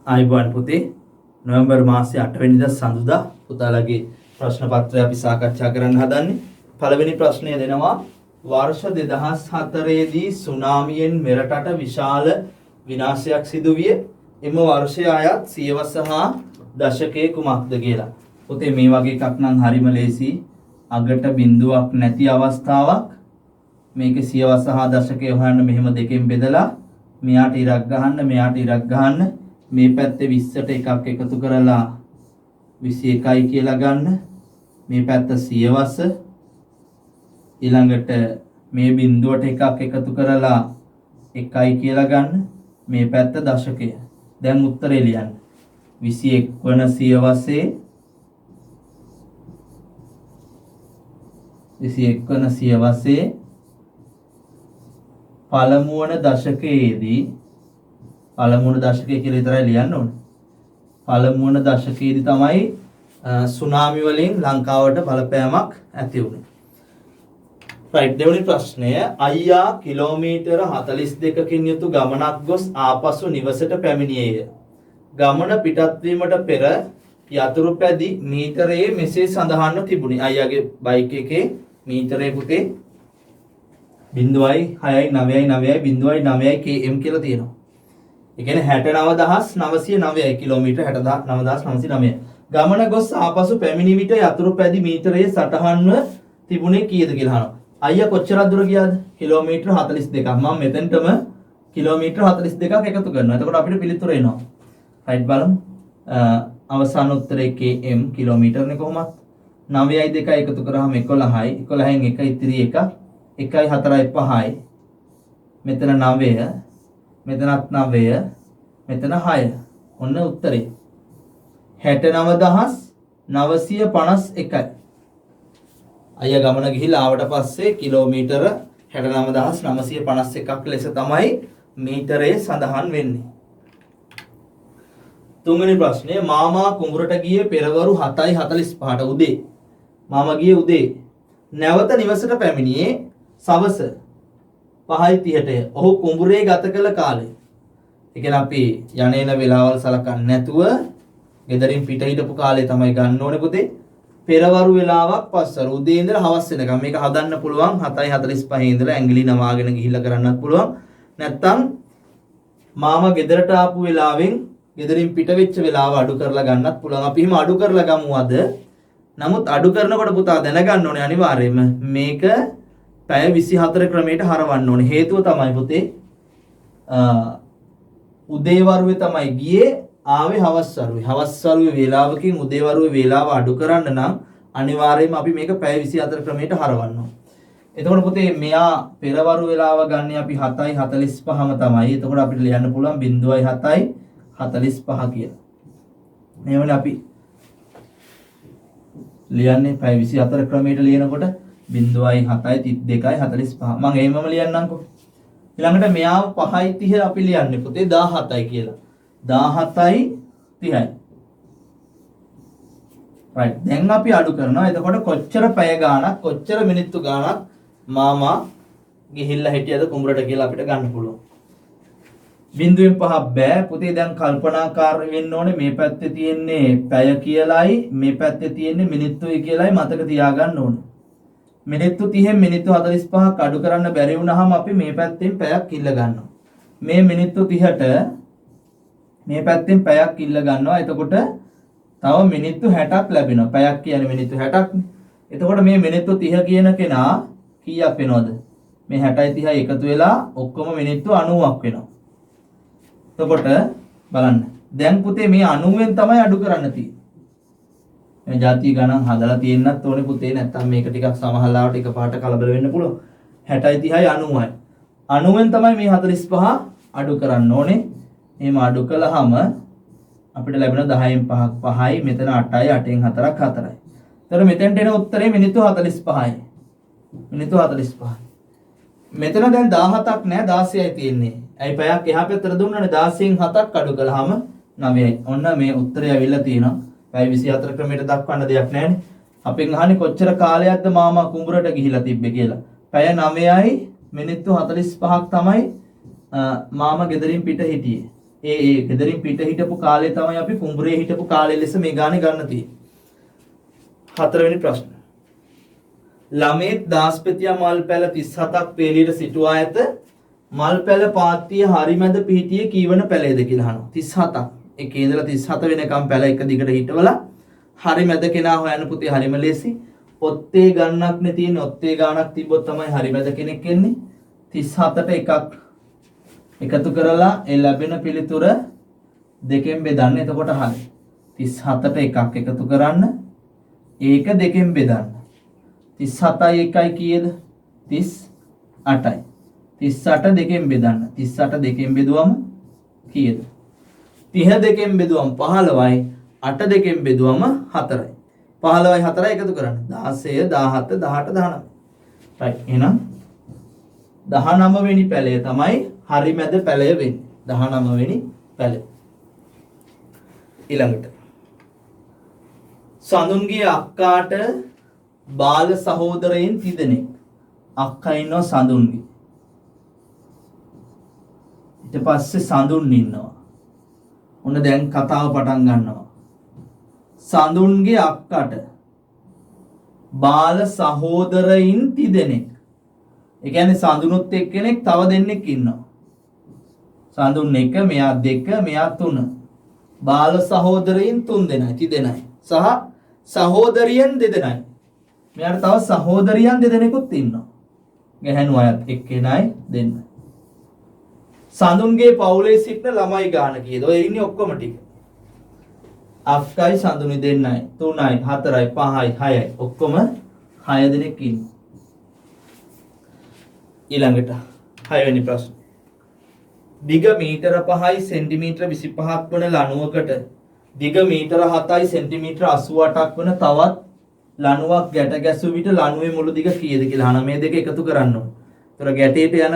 ආයිබෝන් පුතේ නොවැම්බර් මාසයේ 8 වෙනිදා සඳුදා පුතාලගේ ප්‍රශ්න පත්‍රය අපි සාකච්ඡා කරන්න හදන්නේ. පළවෙනි ප්‍රශ්නය දෙනවා වර්ෂ 2004 දී සුනාමියෙන් මෙරටට විශාල විනාශයක් සිදු විය. එම වර්ෂයේ අයත් සියවස හා දශකයේ කුමක්ද කියලා. පුතේ මේ වගේ එකක් නම් හරිම ලේසි. අගට බිඳුවක් නැති අවස්ථාවක්. මේකේ සියවස හා දශකය හොයන්න මෙහෙම දෙකෙන් බෙදලා මෙයාට ඉරක් ගහන්න මෙයාට ඉරක් ගහන්න මේ පැත්තේ 20ට එකක් එකතු කරලා 21යි කියලා ගන්න මේ පැත්ත සියවස ඊළඟට මේ බිඳුවට එකක් එකතු කරලා 1යි කියලා ගන්න මේ පැත්ත දශකය. දැන් උත්තරේ ලියන්න. 21 වන සියවසේ 21 වන සියවසේ පළමු වන දශකයේදී පළමු වන දශකයේ කියලා විතරයි ලියන්න ඕනේ. පළමු වන දශකයේදී තමයි සුනාමි වලින් ලංකාවට බලපෑමක් ඇති වුණේ. රයිට් දෙවෙනි ප්‍රශ්නය අයියා කිලෝමීටර 42කින් යුතු ගමනක් ගොස් ආපසු නිවසට පැමිණියේය. ගමන පිටත් වීමට පෙර යතුරු පැදි මීටරයේ මෙසේ සඳහන්ව තිබුණි. අයියාගේ බයික් එකේ මීටරේ පුතේ 0.699.9 km කියලා තියෙනවා. ඒ කියන්නේ 69909 කිලෝමීටර 69909. ගමන ගොස් ආපසු පැමිණි විට යතුරු පැදි මීටරයේ සටහන්ව තිබුණේ කීයද කියලා අහනවා. අයියා කොච්චරක් දුර ගියාද? කිලෝමීටර 42ක්. මම මෙතෙන්ටම කිලෝමීටර 42ක් එකතු කරනවා. එතකොට අපිට පිළිතුර එනවා. රයිට් බලමු. අවසාන උත්තරේ km කිලෝමීටරනේ කොහොමද? 9යි 2යි එකතු කරාම 11යි. 11න් 1 ඉතිරි 1. 1යි 4යි 5යි. මෙතන 9. මෙතනත් 9. මෙතන 6. ඔන්න උත්තරේ. 69951යි. අයියා ගමන ගිහිල්ලා ආවට පස්සේ කිලෝමීටර 69951ක් ලෙස තමයි මීටරයේ සඳහන් වෙන්නේ. තුන්වෙනි ප්‍රශ්නය මාමා කුඹුරට ගියේ පෙරවරු 7:45ට උදේ. මාමා ගියේ උදේ. නැවත නිවසට පැමිණියේ සවස 5:30ට. ඔහු කුඹුරේ ගත කළ කාලය. ඒ කියන්නේ අපි යන්නේන වෙලාවල් සලකන්නේ නැතුව ගෙදරින් පිට හිටපු කාලය තමයි ගන්න ඕනේ පුතේ. පෙරවරු වෙලාවක් පස්සර උදේ ඉඳලා හවස වෙනකම් මේක හදන්න පුළුවන් 7:45 ඉඳලා ඇඟිලි නමාගෙන ගිහිල්ලා කරන්නත් පුළුවන්. නැත්තම් මාමා ගෙදරට ආපු වෙලාවෙන් ගෙදරින් පිට වෙච්ච වෙලාව අඩු කරලා ගන්නත් පුළුවන්. අපි එහෙම අඩු කරලා ගමු අද. නමුත් අඩු කරනකොට පුතා දැනගන්න ඕනේ අනිවාර්යයෙන්ම මේක පැය 24 ක්‍රමයට හරවන්න ඕනේ. හේතුව තමයි පුතේ උදේවරුවේ තමයි ගියේ ආවේ හවස් වරුවේ. හවස් වරුවේ වේලාවකින් උදේවරුවේ වේලාව අඩු කරන්න නම් අනිවාර්යයෙන්ම අපි මේක පැය 24 ක්‍රමයට හරවන්න ඕනේ. එතකොට පුතේ මෙයා පෙරවරු වේලාව ගන්න අපි 7:45ම තමයි. එතකොට අපිට ලියන්න පුළුවන් 0.7:45 කියලා. මේවනේ අපි ලියන්නේ පැය 24 ක්‍රමයට ලියනකොට 0.7:32:45. මම එහෙමම ලියන්නම්කෝ. ඊළඟට මෙයාව 5:30 අපි ලියන්නේ පුතේ 17යි කියලා. 17:30යි. right දැන් අපි අඩු කරනවා. එතකොට කොච්චර පැය ගාණක් කොච්චර මිනිත්තු ගාණක් මාමා ගිහිල්ලා හිටියද කුඹරට කියලා අපිට ගන්න පුළුවන්. 0.5 බෑ පුතේ. දැන් කල්පනාකාරී වෙන්න ඕනේ. මේ පැත්තේ තියෙන්නේ පැය කියලායි මේ පැත්තේ තියෙන්නේ මිනිත්තුයි කියලායි මතක තියාගන්න ඕනේ. මිනිත්තු 30න් මිනිත්තු 45ක් අඩු කරන්න බැරි වුණාම අපි මේ පැත්තෙන් පැයක් ඉල්ල ගන්නවා. මේ මිනිත්තු 30ට මේ පැත්තෙන් පැයක් ඉල්ල ගන්නවා. එතකොට තව මිනිත්තු 60ක් ලැබෙනවා. පැයක් කියන්නේ මිනිත්තු 60ක් නේ. එතකොට මේ මිනිත්තු 30 කියන කෙනා කීයක් වෙනවද? මේ 60යි 30යි එකතු වෙලා ඔක්කොම මිනිත්තු 90ක් වෙනවා. එතකොට බලන්න. දැන් පුතේ මේ 90ෙන් තමයි අඩු කරන්න තියෙන්නේ. මේ ಜಾති ගණන් හදලා තියෙන්නත් ඕනේ පුතේ. නැත්තම් මේක ටිකක් සමහරවිට එකපාරට කලබල වෙන්න පුළුවන්. 60යි 30යි 90යි. 90ෙන් තමයි මේ 45 අඩු කරන්න ඕනේ. එහෙම අඩු කළාම අපිට ලැබෙන 10න් 5ක් 5යි. මෙතන 8යි 8න් 4ක් 4යි. එතකොට මෙතෙන්ට එන උත්තරේ මිනිත්තු 45යි. මිනිත්තු 45. මෙතන දැන් 17ක් නෑ 16යි තියෙන්නේ. ඇයි පැයක් එහා පැත්තට දුන්නානේ 16න් 7ක් අඩු කළාම 9යි. ඔන්න මේ උත්තරය ඇවිල්ලා තියෙනවා. පැය 24 ක්‍රමයට දක්වන්න දෙයක් නැහැනේ. අපෙන් අහන්නේ කොච්චර කාලයක්ද මාමා කුඹරට ගිහිලා තිබ්බේ කියලා. පැය 9යි මිනිත්තු 45ක් තමයි මාමා ගෙදරින් පිට හිටියේ. ඒ ගෙදරින් පිට හිටපු කාලේ තමයි අපි කුඹුරේ හිටපු කාලේ ලෙස මේ ගානේ ගන්න තියෙන්නේ. හතරවෙනි ප්‍රශ්න. ළමෙක් දාස්පතියා මල් පැල 37ක් පේලියට සිටුවා ඇත. මල් පැල පාත්තිය හරිමැද පිහිටියේ කීවන පැලේද කියලා අහනවා. 37ක්. එකේ ඉඳලා 37 වෙනකම් පැල එක දිගට හිටවලා හරිමැද කෙනා හොයන්න පුතේ හරිම ලේසි. ඔත්තේ ගන්නක් නේ තියෙන්නේ. ඔත්තේ ගානක් තිබ්බොත් තමයි හරිමැද කෙනෙක් එන්නේ. 37ට එකක් එකතු කරලා ඒ ලැබෙන පිළිතුර දෙකෙන් බෙදන්න. එතකොට හරි. 37ට එකක් එකතු කරන්න. ඒක දෙකෙන් බෙදන්න. 37යි එකයි කීයද? 38යි. 38 දෙකෙන් බෙදන්න. 38 දෙකෙන් බෙදුවම කීයද? 30 දෙකෙන් බෙදුවම 15යි. 8 දෙකෙන් බෙදුවම 4යි. 15යි 4යි එකතු කරන්න. 16 17 18 19. right. එහෙනම් 19 වෙනි පැලය තමයි හරිමැද පැලය වෙන්නේ. 19 වෙනි පැලය. ඊළඟට සඳුන්ගේ අක්කාට බාල සහෝදරයන් තිදෙනෙක්. අක්කා ඉන්නවා සඳුන්ගේ. ඊට පස්සේ සඳුන් ඉන්නවා. ඔන්න දැන් කතාව පටන් ගන්නවා. සඳුන්ගේ අක්කට බාල සහෝදරයින් තිදෙනෙක්. ඒ කියන්නේ සඳුනුත් එක්කෙනෙක් තව දෙන්නෙක් ඉන්නවා. සඳුන් 1 මෙයා 2 මෙයා 3. බාල සහෝදරයින් 3 දෙනයි තිදෙනයි. සහ සහෝදරියන් දෙදෙනයි. මෙයාට තව සහෝදරියන් දෙදෙනෙකුත් ඉන්නවා. ගැහැණු අයත් එක්කෙනයි දෙන්නයි. සඳුන්ගේ පවුලේ සිටින ළමයි ගාන කීයද? ඔය ඉන්නේ ඔක්කොම ටික. අක්කයි සඳුනි දෙන්නයි 3යි 4යි 5යි 6යි ඔක්කොම 6 දෙනෙක් ඉන්නවා. ඊළඟට 6 වෙනි ප්‍රශ්න. දිග මීටර 5යි සෙන්ටිමීටර 25ක් වන ලණුවකට දිග මීටර 7යි සෙන්ටිමීටර 88ක් වන තවත් ලණුවක් ගැට ගැසූ විට ලණුවේ මුළු දිග කීයද කියලා අහන මේ දෙක එකතු කරන්න ඕන. ඒතර ගැටේට යන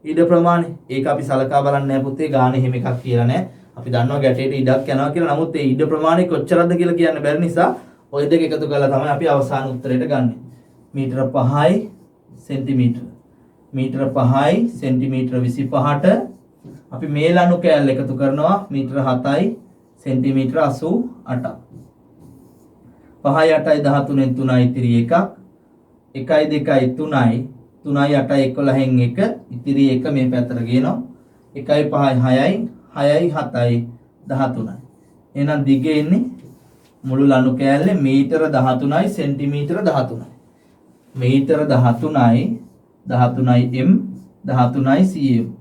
ඉඩ ප්‍රමාණය ඒක අපි සලකා බලන්නේ නැහැ පුතේ. ගානේ එහෙම එකක් කියලා නැහැ. අපි දන්නවා ගැටේට ඉඩක් යනවා කියලා. නමුත් ඒ ඉඩ ප්‍රමාණය කොච්චරද කියලා කියන්න බැරි නිසා ওই දෙක එකතු කරලා තමයි අපි අවසාන උත්තරයට ගන්නෙ. මීටර 5යි සෙන්ටිමීටර. මීටර 5යි සෙන්ටිමීටර 25ට අපි මේ ලණු කෑල්ල එකතු කරනවා මීටර 7යි සෙන්ටිමීටර 88ක්. 5යි 8යි 13න් 3යි ඉතිරි එකක්. 1යි 2යි 3යි 3යි 8යි 11න් 1 ඉතිරි එක මේ පැත්තට ගේනවා. 1යි 5යි 6යි 6යි 7යි 13යි. එහෙනම් දිගේ ඉන්නේ මුළු ලණු කෑල්ලේ මීටර 13යි සෙන්ටිමීටර 13යි. මීටර 13යි 13යි m 13යි cm.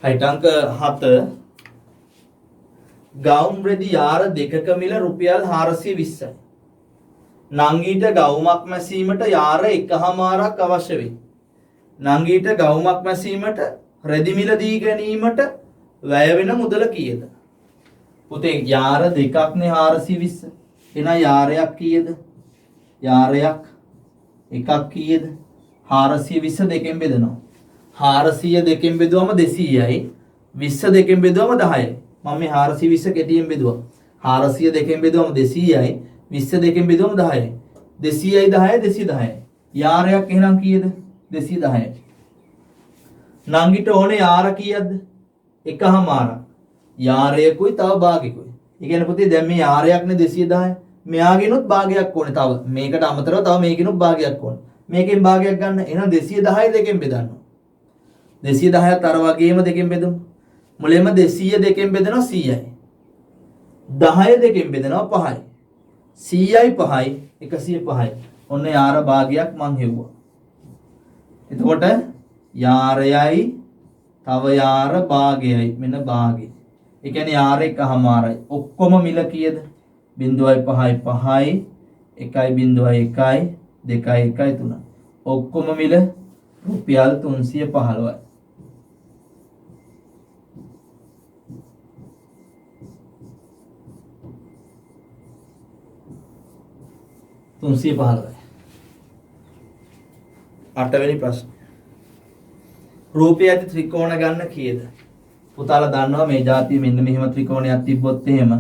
right අංක 7 ගවුම් රෙදි යාර දෙකක මිල රුපියල් 420යි. නංගීට ගවුමක් මැසීමට යාර 1හමාරක් අවශ්‍ය වෙයි. නංගීට ගවුමක් මැසීමට රෙදි මිල දී ගැනීමට වැය වෙන මුදල කීයද? පුතේ යාර දෙකක් නේ 420. එහෙනම් යාරයක් කීයද? යාරයක් එකක් කීයද? 420 දෙකෙන් බෙදනවා. 400 දෙකෙන් බෙදුවම 200යි. 20 දෙකෙන් බෙදුවම 10යි. මම මේ 420 කෙටියෙන් බෙදුවා. 400 දෙකෙන් බෙදුවම 200යි. 20 දෙකෙන් බෙදුවම 10යි. 200යි 10යි 210යි. යාරයක් එහෙනම් කීයද? 210යි. නංගිට ඕනේ යාර කීයක්ද? එකහමාරක්. යාරයකුයි තව භාගයකුයි. ඒ කියන්නේ පුතේ දැන් මේ යාරයක්නේ 210. මෙයාගෙනුත් භාගයක් ඕනේ තව. මේකට අමතරව තව මේකිනුත් භාගයක් ඕනේ. මේකෙන් භාගයක් ගන්න. එහෙනම් 210 දෙකෙන් බෙදන්න. 210ත් අර වගේම දෙකෙන් බෙදමු. මුලින්ම 200 දෙකෙන් බෙදනවා 100යි. 10 දෙකෙන් බෙදනවා 5යි. 100යි 5යි 105යි. ඔන්න යාර භාගයක් මං හෙව්වා. එතකොට යාරයයි තව යාර භාගයයි මෙන්න භාගය. ඒ කියන්නේ යාර එකහමාරයි. ඔක්කොම මිල කීයද? 0.5යි 5යි 1.1යි 2යි 1යි 3යි. ඔක්කොම මිල රුපියල් 315යි. අටවෙනි ප්‍රශ්න. රූපය ඇති ත්‍රිකෝණ ගන්න කීයද? පුතාලා දන්නවා මේ જાතිය මෙන්න මෙහෙම ත්‍රිකෝණයක් තිබ්බොත් එහෙම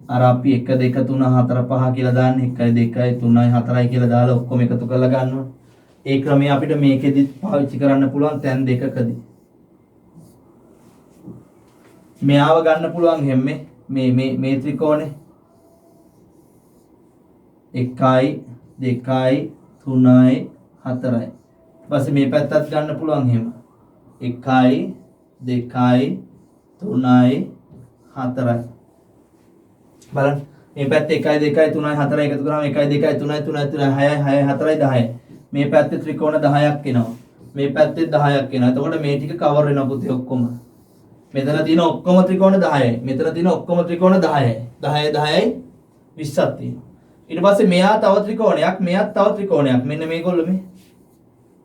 අර අපි 1 2 3 4 5 කියලා දාන්නේ 1 2 3 4යි කියලා දාලා ඔක්කොම එකතු කරලා ගන්නවා. ඒ ක්‍රමය අපිට මේකෙදි පාවිච්චි කරන්න පුළුවන් තැන් දෙකකදී. මෙයාව ගන්න පුළුවන් හැම්මේ මේ ත්‍රිකෝණේ 1යි 2යි 3යි 4යි. ඊපස්සේ මේ පැත්තත් ගන්න පුළුවන් හැම 1යි 2යි 3යි 4යි. බලන්න මේ පැත්තේ 1යි 2යි 3යි 4යි එකතු කරාම 1යි 2යි 3යි 3යි 6යි 6යි 4යි 10යි. මේ පැත්තේ ත්‍රිකෝණ 10ක් එනවා. මේ පැත්තේ 10ක් එනවා. එතකොට මේ ටික කවර් වෙනවා පුතේ ඔක්කොම. මෙතන තියෙන ඔක්කොම ත්‍රිකෝණ 10යි. මෙතන තියෙන ඔක්කොම ත්‍රිකෝණ 10යි. 10 10යි 20ක් තියෙනවා. ඊට පස්සේ මෙයා තව ත්‍රිකෝණයක්, මෙයාත් තව ත්‍රිකෝණයක්. මෙන්න මේගොල්ලෝ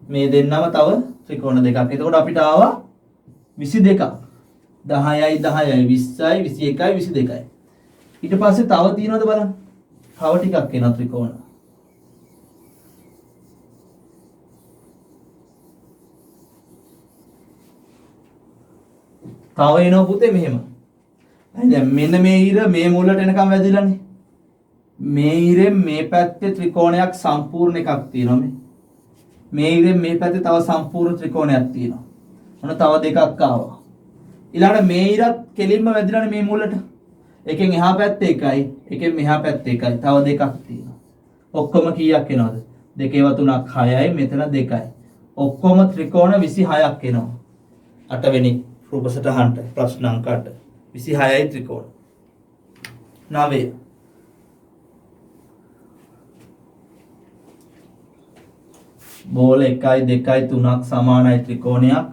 මේ දෙන්නම තව ත්‍රිකෝණ දෙකක්. එතකොට අපිට ආවා 22ක්. 10යි 10යි 20යි 21යි 22යි. ඊට පස්සේ තව තියෙනවද බලන්න. තව ටිකක් එනවා ත්‍රිකෝණ. තව එනවා පුතේ මෙහෙම. දැන් මෙන්න මේ ඉර මේ මුලට එනකම් වැදිලානේ. මේ ඉරෙන් මේ පැත්තේ ත්‍රිකෝණයක් සම්පූර්ණ එකක් තියෙනවා මේ. මේ ඉරෙන් මේ පැත්තේ තව සම්පූර්ණ ත්‍රිකෝණයක් තියෙනවා. මොන තව දෙකක් ආවා. ඊළඟට මේ ඉරත් කෙලින්ම වැදිලානේ මේ මුලට. එකෙන් එහා පැත්තේ එකයි, එකෙන් මෙහා පැත්තේ එකයි. තව දෙකක් තියෙනවා. ඔක්කොම කීයක් එනවද? 2 3ක් 6යි, මෙතන 2යි. ඔක්කොම ත්‍රිකෝණ 26ක් එනවා. 8 වෙනි රූප සටහනට ප්‍රශ්න අංක 8 26යි ත්‍රිකෝණ 9 බෝල 1යි 2යි 3ක් සමානයි ත්‍රිකෝණයක්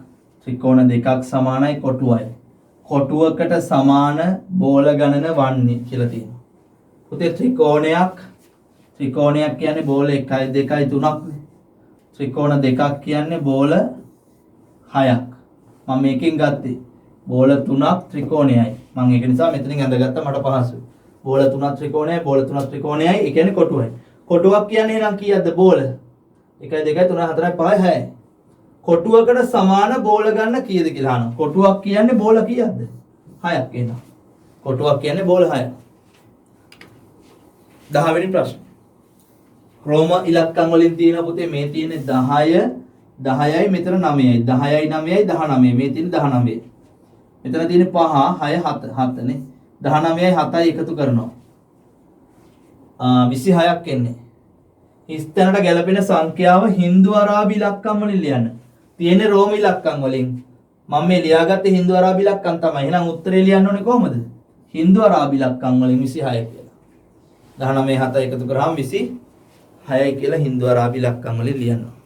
ත්‍රිකෝණ දෙකක් සමානයි කොටුවයි කොටුවකට සමාන බෝල ගණන වන්නේ කියලා තියෙනවා පුතේ ත්‍රිකෝණයක් කියන්නේ බෝල 1යි 2යි 3ක් ත්‍රිකෝණ දෙකක් කියන්නේ බෝල 6ක් මම මේකෙන් ගත්තේ බෝල 3ක් ත්‍රිකෝණයයි මම ඒක නිසා මෙතනින් ඇඳගත්තා මට පහසුයි බෝල 3ක් ත්‍රිකෝණයයි බෝල 3ක් ත්‍රිකෝණයයි ඒ කියන්නේ කොටුවයි කොටුවක් කියන්නේ නම් කීයක්ද බෝල 1 2 3 4 5 6යි කොටුවකට සමාන බෝල ගන්න කීයද කියලා අහනවා කොටුවක් කියන්නේ බෝල කීයක්ද 6ක් එනවා කොටුවක් කියන්නේ බෝල 6ක් 10 වෙනි ප්‍රශ්න රෝම ඉලක්කම් වලින් තියෙන පුතේ මේ තියෙන්නේ 10 10යි මෙතන 9යි 10යි 9යි 19 මේ තියෙන 19 මෙතන තියෙන 5 6 7 නේ 19යි 7යි එකතු කරනවා 26ක් එන්නේ ඉස්තැනට ගැලපෙන සංඛ්‍යාව හින්දු අරාබි ඉලක්කම් වලින් ලියන්න තියෙන්නේ රෝම ඉලක්කම් වලින් මම මේ ලියාගත්තේ හින්දු අරාබි ඉලක්කම් තමයි එහෙනම් උත්තරේ ලියන්න ඕනේ කොහමද හින්දු අරාබි ඉලක්කම් වලින් 26 කියලා 19 7 එකතු කරාම 26යි කියලා හින්දු අරාබි ඉලක්කම් වලින් ලියනවා